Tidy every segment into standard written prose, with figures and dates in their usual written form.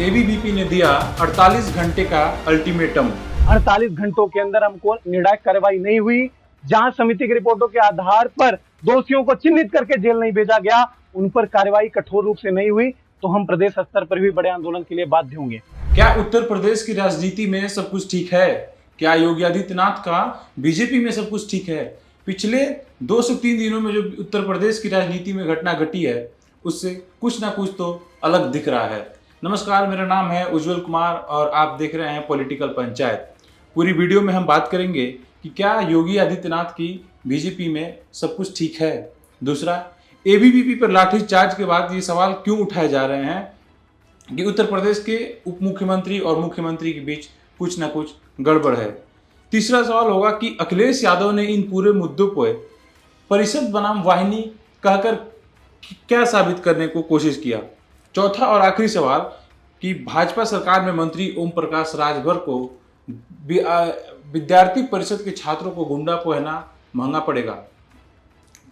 ABVP ने दिया 48 घंटे का अल्टीमेटम। 48 घंटों के अंदर हमको निर्णायक कार्रवाई नहीं हुई, जांच समिति की रिपोर्टों के आधार पर दोषियों को चिन्हित करके जेल नहीं भेजा गया, उन पर कार्रवाई कठोर रूप से नहीं हुई, तो हम प्रदेश स्तर पर भी बड़े आंदोलन के लिए बाध्य होंगे। क्या उत्तर प्रदेश की राजनीति में सब कुछ ठीक है? क्या योगी आदित्यनाथ का बीजेपी में सब कुछ ठीक है? पिछले 2 से 3 दिनों में जो उत्तर प्रदेश की राजनीति में घटना घटी है, उससे कुछ ना कुछ तो अलग दिख रहा है। नमस्कार, मेरा नाम है उज्जवल कुमार और आप देख रहे हैं पॉलिटिकल पंचायत। पूरी वीडियो में हम बात करेंगे कि क्या योगी आदित्यनाथ की बीजेपी में सब कुछ ठीक है। दूसरा, एबीवीपी पर लाठीचार्ज के बाद ये सवाल क्यों उठाए जा रहे हैं कि उत्तर प्रदेश के उप मुख्यमंत्री और मुख्यमंत्री के बीच कुछ ना कुछ गड़बड़ है। तीसरा सवाल होगा कि अखिलेश यादव ने इन पूरे मुद्दों पर परिषद बनाम वाहिनी कहकर क्या साबित करने को कोशिश किया। चौथा और आखिरी सवाल कि भाजपा सरकार में मंत्री ओम प्रकाश राजभर को विद्यार्थी परिषद के छात्रों को गुंडा पहना महंगा पड़ेगा।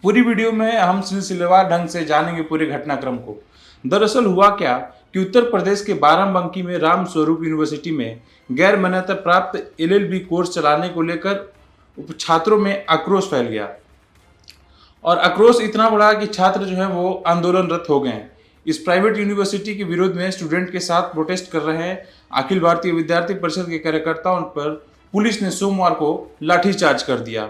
पूरी वीडियो में हम सिलसिलेवार ढंग से जानेंगे पूरे घटनाक्रम को। दरअसल हुआ क्या कि उत्तर प्रदेश के बाराबंकी में राम स्वरूप यूनिवर्सिटी में गैर मान्यता प्राप्त एलएलबी कोर्स चलाने को लेकर छात्रों में आक्रोश फैल गया और आक्रोश इतना बड़ा कि छात्र जो है वो आंदोलनरत हो गए हैं। इस प्राइवेट यूनिवर्सिटी के विरोध में स्टूडेंट के साथ प्रोटेस्ट कर रहे हैं अखिल भारतीय विद्यार्थी परिषद के कार्यकर्ताओं पर पुलिस ने सोमवार को लाठीचार्ज कर दिया।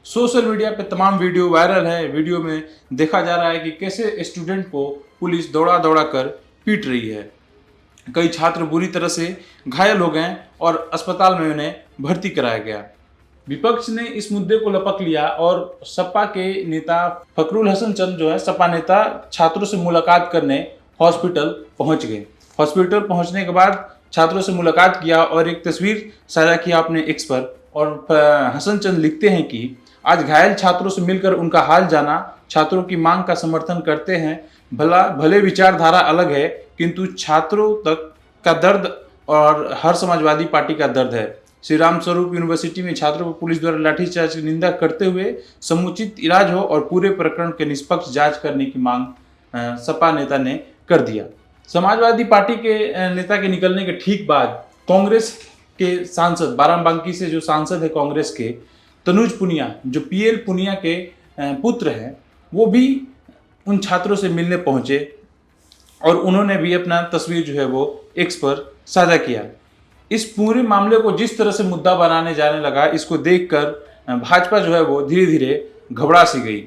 सोशल मीडिया पे तमाम वीडियो वायरल है। वीडियो में देखा जा रहा है कि कैसे स्टूडेंट को पुलिस दौड़ा दौड़ा कर पीट रही है। कई छात्र बुरी तरह से घायल हो गए और अस्पताल में उन्हें भर्ती कराया गया। विपक्ष ने इस मुद्दे को लपक लिया और सपा के नेता फखरुल हसन चंद जो है सपा नेता छात्रों से मुलाकात करने हॉस्पिटल पहुंच गए। हॉस्पिटल पहुंचने के बाद छात्रों से मुलाकात किया और एक तस्वीर साझा किया अपने एक्स पर। और हसन चंद लिखते हैं कि आज घायल छात्रों से मिलकर उनका हाल जाना, छात्रों की मांग का समर्थन करते हैं। भले विचारधारा अलग है, किंतु छात्रों तक का दर्द और हर समाजवादी पार्टी का दर्द है। श्री राम स्वरूप यूनिवर्सिटी में छात्रों को पुलिस द्वारा लाठीचार्ज की निंदा करते हुए समुचित इलाज हो और पूरे प्रकरण के निष्पक्ष जांच करने की मांग सपा नेता ने कर दिया। समाजवादी पार्टी के नेता के निकलने के ठीक बाद कांग्रेस के सांसद, बाराबंकी से जो सांसद है कांग्रेस के तनुज पुनिया, जो पीएल पुनिया के पुत्र हैं, वो भी उन छात्रों से मिलने पहुंचे और उन्होंने भी अपना तस्वीर जो है वो एक्स पर साझा किया। इस पूरे मामले को जिस तरह से मुद्दा बनाने जाने लगा, इसको देखकर भाजपा जो है वो धीरे धीरे घबरा सी गई।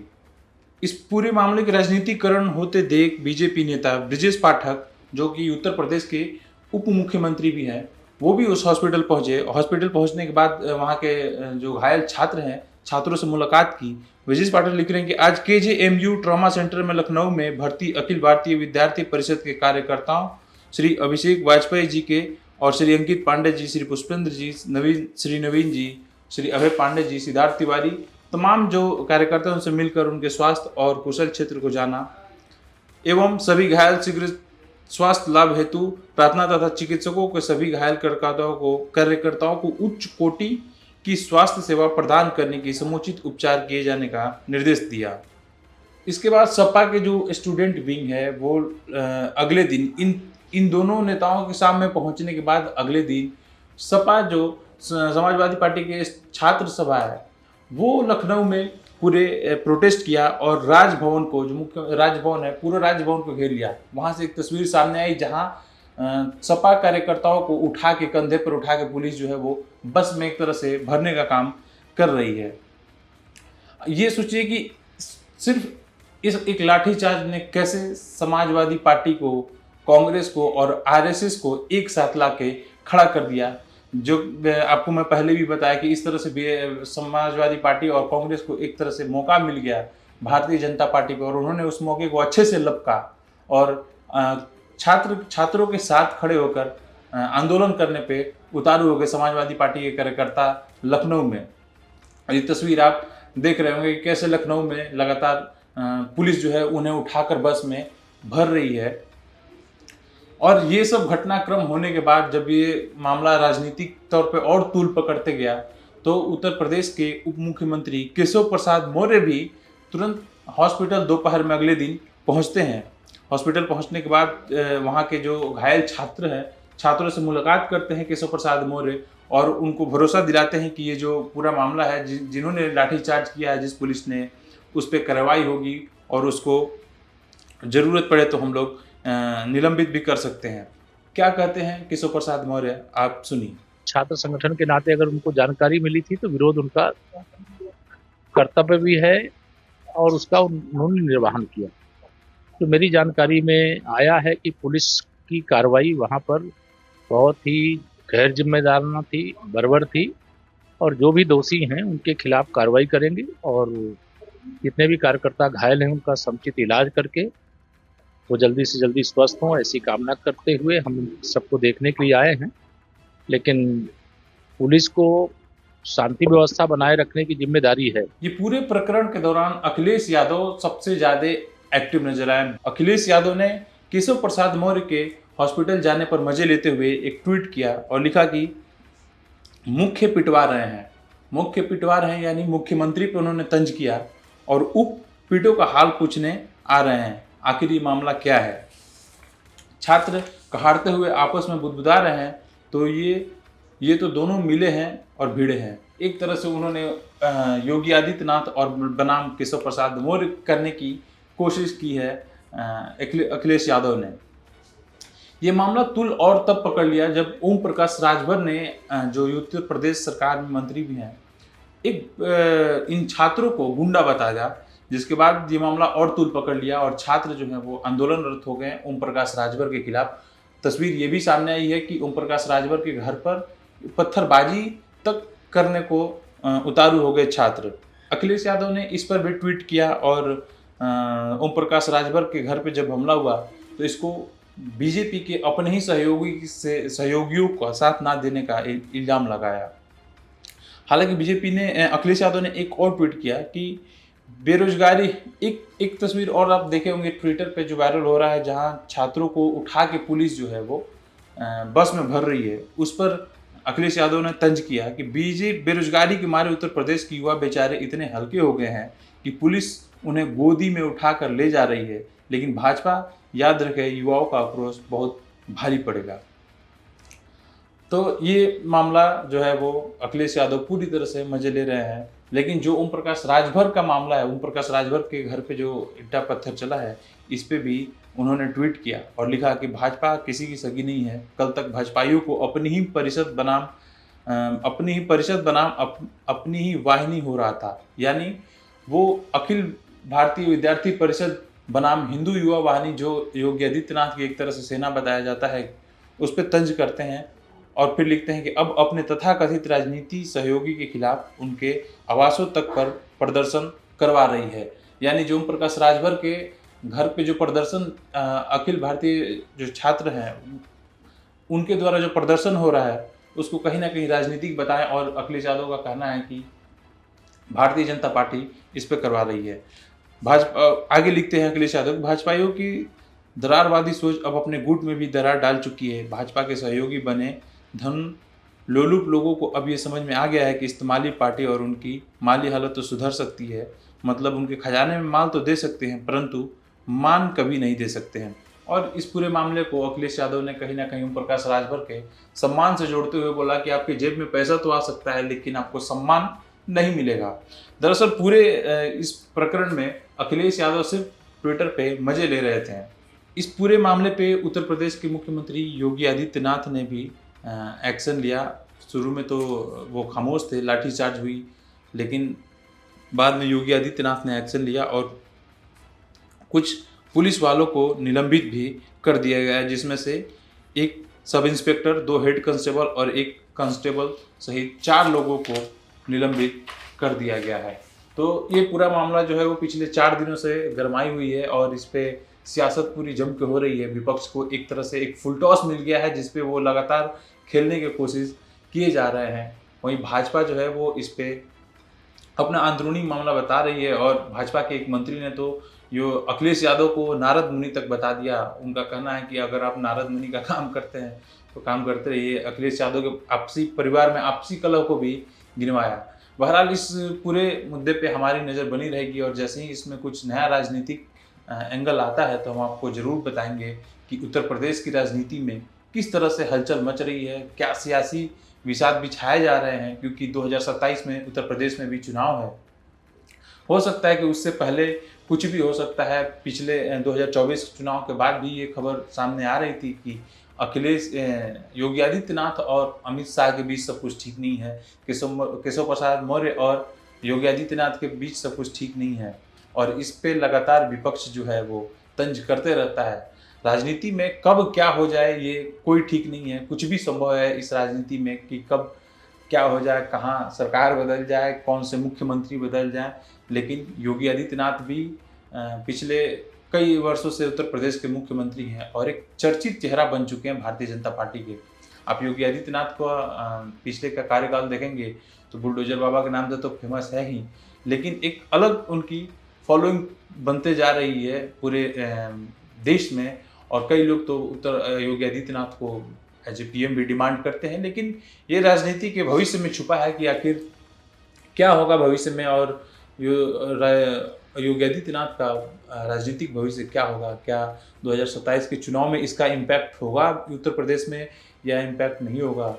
इस पूरे मामले के राजनीतिकरण होते देख बीजेपी नेता ब्रजेश पाठक, जो कि उत्तर प्रदेश के उप मुख्यमंत्री भी हैं, वो भी उस हॉस्पिटल पहुंचे। हॉस्पिटल पहुंचने के बाद वहाँ के जो घायल छात्र हैं, छात्रों से मुलाकात की। ब्रजेश पाठक लिख रहे हैं कि आज केजेएमयू ट्रॉमा सेंटर में लखनऊ में भर्ती अखिल भारतीय विद्यार्थी परिषद के कार्यकर्ताओं श्री अभिषेक वाजपेयी जी के और श्री अंकित पांडे जी, श्री पुष्पेंद्र जी, श्री नवीन जी, श्री अभय पांडे जी, सिद्धार्थ तिवारी, तमाम जो कार्यकर्ता उनसे मिलकर उनके स्वास्थ्य और कुशल क्षेत्र को जाना एवं सभी घायल शीघ्र स्वास्थ्य लाभ हेतु प्रार्थना तथा चिकित्सकों के सभी घायल कार्यकर्ताओं को उच्च कोटि की स्वास्थ्य सेवा प्रदान करने की समुचित उपचार किए जाने का निर्देश दिया। इसके बाद सपा के जो स्टूडेंट विंग है वो अगले दिन इन दोनों नेताओं के सामने पहुंचने के बाद अगले दिन सपा जो समाजवादी पार्टी के छात्र सभा है वो लखनऊ में पूरे प्रोटेस्ट किया और राजभवन को, जो मुख्य राजभवन है, पूरा राजभवन को घेर लिया। वहां से एक तस्वीर सामने आई जहां सपा कार्यकर्ताओं को उठा के, कंधे पर उठा के पुलिस जो है वो बस में एक तरह से भरने का काम कर रही है। ये सोचिए कि सिर्फ इस एक लाठीचार्ज ने कैसे समाजवादी पार्टी को, कांग्रेस को और आरएसएस को एक साथ लाके खड़ा कर दिया। जो आपको मैं पहले भी बताया कि इस तरह से समाजवादी पार्टी और कांग्रेस को एक तरह से मौका मिल गया भारतीय जनता पार्टी को, और उन्होंने उस मौके को अच्छे से लपका और छात्रों के साथ खड़े होकर आंदोलन करने पे उतारू हो गए समाजवादी पार्टी के कार्यकर्ता लखनऊ में। ये तस्वीर आप देख रहे होंगे कि कैसे लखनऊ में लगातार पुलिस जो है उन्हें उठाकर बस में भर रही है। और ये सब घटनाक्रम होने के बाद जब ये मामला राजनीतिक तौर पे और तूल पकड़ते गया तो उत्तर प्रदेश के उप मुख्यमंत्री केशव प्रसाद मौर्य भी तुरंत हॉस्पिटल दोपहर में अगले दिन पहुंचते हैं। हॉस्पिटल पहुंचने के बाद वहां के जो घायल छात्र हैं, छात्रों से मुलाकात करते हैं केशव प्रसाद मौर्य, और उनको भरोसा दिलाते हैं कि ये जो पूरा मामला है, जिन्होंने लाठीचार्ज किया है जिस पुलिस ने, उस पर कार्रवाई होगी और उसको ज़रूरत पड़े तो हम लोग निलंबित भी कर सकते हैं। क्या कहते हैं केशव प्रसाद मौर्य, आप सुनिए। छात्र संगठन के नाते अगर उनको जानकारी मिली थी तो विरोध उनका कर्तव्य भी है और उसका उन्होंने निर्वहन किया। तो मेरी जानकारी में आया है कि पुलिस की कार्रवाई वहाँ पर बहुत ही गैर जिम्मेदाराना थी, बर्बर थी, और जो भी दोषी हैं उनके खिलाफ कार्रवाई करेंगे और जितने भी कार्यकर्ता घायल हैं उनका समुचित इलाज करके वो जल्दी से जल्दी स्वस्थ हों, ऐसी कामना करते हुए हम सबको देखने के लिए आए हैं। लेकिन पुलिस को शांति व्यवस्था बनाए रखने की जिम्मेदारी है। ये पूरे प्रकरण के दौरान अखिलेश यादव सबसे ज्यादा एक्टिव नजर आए। अखिलेश यादव ने केशव प्रसाद मौर्य के हॉस्पिटल जाने पर मजे लेते हुए एक ट्वीट किया और लिखा कि मुख्य पिटवा रहे हैं, मुख्य पिटवा रहे हैं, यानी मुख्यमंत्री पर उन्होंने तंज किया और उप पीटों का हाल पूछने आ रहे हैं। आखिर ये मामला क्या है? छात्र कहारते हुए आपस में बुदबुदा रहे हैं, तो ये तो दोनों मिले हैं और भिड़े हैं। एक तरह से उन्होंने योगी आदित्यनाथ और बनाम केशव प्रसाद मौर्य करने की कोशिश की है अखिलेश यादव ने। ये मामला तुल और तब पकड़ लिया जब ओम प्रकाश राजभर ने, जो उत्तर प्रदेश सरकार में मंत्री भी हैं, इन छात्रों को गुंडा बताया, जिसके बाद ये मामला और तुल पकड़ लिया और छात्र जो हैं वो आंदोलनरत हो गए ओम प्रकाश राजभर के खिलाफ। तस्वीर ये भी सामने आई है कि ओम प्रकाश राजभर के घर पर पत्थरबाजी तक करने को उतारू हो गए छात्र। अखिलेश यादव ने इस पर भी ट्वीट किया और ओम प्रकाश राजभर के घर पे जब हमला हुआ तो इसको बीजेपी के अपने ही सहयोगियों को साथ ना देने का इल्जाम लगाया। हालांकि बीजेपी ने, अखिलेश यादव ने एक और ट्वीट किया कि बेरोजगारी, एक तस्वीर और आप देखे होंगे ट्विटर पे जो वायरल हो रहा है, जहां छात्रों को उठा के पुलिस जो है वो बस में भर रही है। उस पर अखिलेश यादव ने तंज किया कि बेरोजगारी के मारे उत्तर प्रदेश के युवा बेचारे इतने हल्के हो गए हैं कि पुलिस उन्हें गोदी में उठाकर ले जा रही है, लेकिन भाजपा याद रखे युवाओं का आक्रोश बहुत भारी पड़ेगा। तो ये मामला जो है वो अखिलेश यादव पूरी तरह से मजे ले रहे हैं। लेकिन जो ओम प्रकाश राजभर का मामला है, ओम प्रकाश राजभर के घर पे जो ईंटा पत्थर चला है, इस पे भी उन्होंने ट्वीट किया और लिखा कि भाजपा किसी की सगी नहीं है। कल तक भाजपाइयों को अपनी ही परिषद बनाम अपनी ही वाहिनी हो रहा था, यानी वो अखिल भारतीय विद्यार्थी परिषद बनाम हिंदू युवा वाहिनी, जो योगी आदित्यनाथ की एक तरह से सेना बताया जाता है, उस पर तंज करते हैं और फिर लिखते हैं कि अब अपने तथाकथित राजनीति सहयोगी के खिलाफ उनके आवासों तक पर प्रदर्शन करवा रही है। यानी जो ओम प्रकाश राजभर के घर पे जो प्रदर्शन अखिल भारतीय जो छात्र हैं उनके द्वारा जो प्रदर्शन हो रहा है, उसको कहीं ना कहीं राजनीतिक बताएं, और अखिलेश यादव का कहना है कि भारतीय जनता पार्टी इस पर करवा रही है। भाजपा आगे लिखते हैं अखिलेश यादव, भाजपाइयों की दरारवादी सोच अब अपने गुट में भी दरार डाल चुकी है। भाजपा के सहयोगी बने धन लोलुप लोगों को अब ये समझ में आ गया है कि इस्तेमाली पार्टी और उनकी माली हालत तो सुधर सकती है, मतलब उनके खजाने में माल तो दे सकते हैं परंतु मान कभी नहीं दे सकते हैं। और इस पूरे मामले को अखिलेश यादव ने कहीं ना कहीं ओम प्रकाश राजभर के सम्मान से जोड़ते हुए बोला कि आपके जेब में पैसा तो आ सकता है लेकिन आपको सम्मान नहीं मिलेगा। दरअसल पूरे इस प्रकरण में अखिलेश यादव सिर्फ ट्विटर पे मजे ले रहे थे। इस पूरे मामले पे उत्तर प्रदेश के मुख्यमंत्री योगी आदित्यनाथ ने भी एक्शन लिया। शुरू में तो वो खामोश थे, लाठीचार्ज हुई, लेकिन बाद में योगी आदित्यनाथ ने एक्शन लिया और कुछ पुलिस वालों को निलंबित भी कर दिया गया है, जिसमें से एक सब इंस्पेक्टर, 2 हेड कांस्टेबल और 1 कांस्टेबल सहित 4 लोगों को निलंबित कर दिया गया है। तो ये पूरा मामला जो है वो पिछले 4 दिनों से गरमाई हुई है और इस पे सियासत पूरी जम के हो रही है। विपक्ष को एक तरह से एक फुल टॉस मिल गया है जिसपे वो लगातार खेलने की कोशिश किए जा रहे हैं। वहीं भाजपा जो है वो इस पे अपना अंदरूनी मामला बता रही है और भाजपा के एक मंत्री ने तो यो अखिलेश यादव को नारद मुनि तक बता दिया। उनका कहना है कि अगर आप नारद मुनि का काम करते हैं तो काम करते रहिए। अखिलेश यादव के आपसी परिवार में आपसी कलह को भी गिनवाया। बहरहाल इस पूरे मुद्दे पे हमारी नज़र बनी रहेगी और जैसे ही इसमें कुछ नया राजनीतिक एंगल आता है तो हम आपको ज़रूर बताएंगे कि उत्तर प्रदेश की राजनीति में किस तरह से हलचल मच रही है, क्या सियासी विषाद बिछाए जा रहे हैं, क्योंकि 2027 में उत्तर प्रदेश में भी चुनाव है। हो सकता है कि उससे पहले कुछ भी हो सकता है। पिछले 2024 चुनाव के बाद भी ये खबर सामने आ रही थी कि योगी आदित्यनाथ और अमित शाह के बीच सब कुछ ठीक नहीं है, केशव प्रसाद मौर्य और योगी आदित्यनाथ के बीच सब कुछ ठीक नहीं है, और इस पे लगातार विपक्ष जो है वो तंज करते रहता है। राजनीति में कब क्या हो जाए ये कोई ठीक नहीं है, कुछ भी संभव है इस राजनीति में कि कब क्या हो जाए, कहाँ सरकार बदल जाए, कौन से मुख्यमंत्री बदल जाए। लेकिन योगी आदित्यनाथ भी पिछले कई वर्षों से उत्तर प्रदेश के मुख्यमंत्री हैं और एक चर्चित चेहरा बन चुके हैं भारतीय जनता पार्टी के। आप योगी आदित्यनाथ को पिछले का कार्यकाल देखेंगे तो बुलडोजर बाबा के नाम से तो फेमस है ही, लेकिन एक अलग उनकी फॉलोइंग बनते जा रही है पूरे देश में, और कई लोग तो योगी आदित्यनाथ को एज ए पीएम भी डिमांड करते हैं। लेकिन ये राजनीति के भविष्य में छुपा है कि आखिर क्या होगा भविष्य में, और योगी आदित्यनाथ का राजनीतिक भविष्य क्या होगा, क्या 2027 के चुनाव में इसका इम्पैक्ट होगा उत्तर प्रदेश में या इम्पैक्ट नहीं होगा,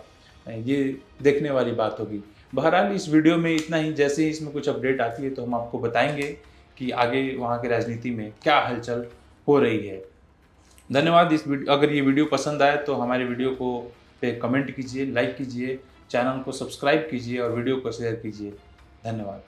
ये देखने वाली बात होगी। बहरहाल इस वीडियो में इतना ही। जैसे ही इसमें कुछ अपडेट आती है तो हम आपको बताएंगे कि आगे वहाँ की राजनीति में क्या हलचल हो रही है। धन्यवाद। अगर ये वीडियो पसंद आए तो हमारे वीडियो को पे कमेंट कीजिए, लाइक कीजिए, चैनल को सब्सक्राइब कीजिए और वीडियो को शेयर कीजिए। धन्यवाद।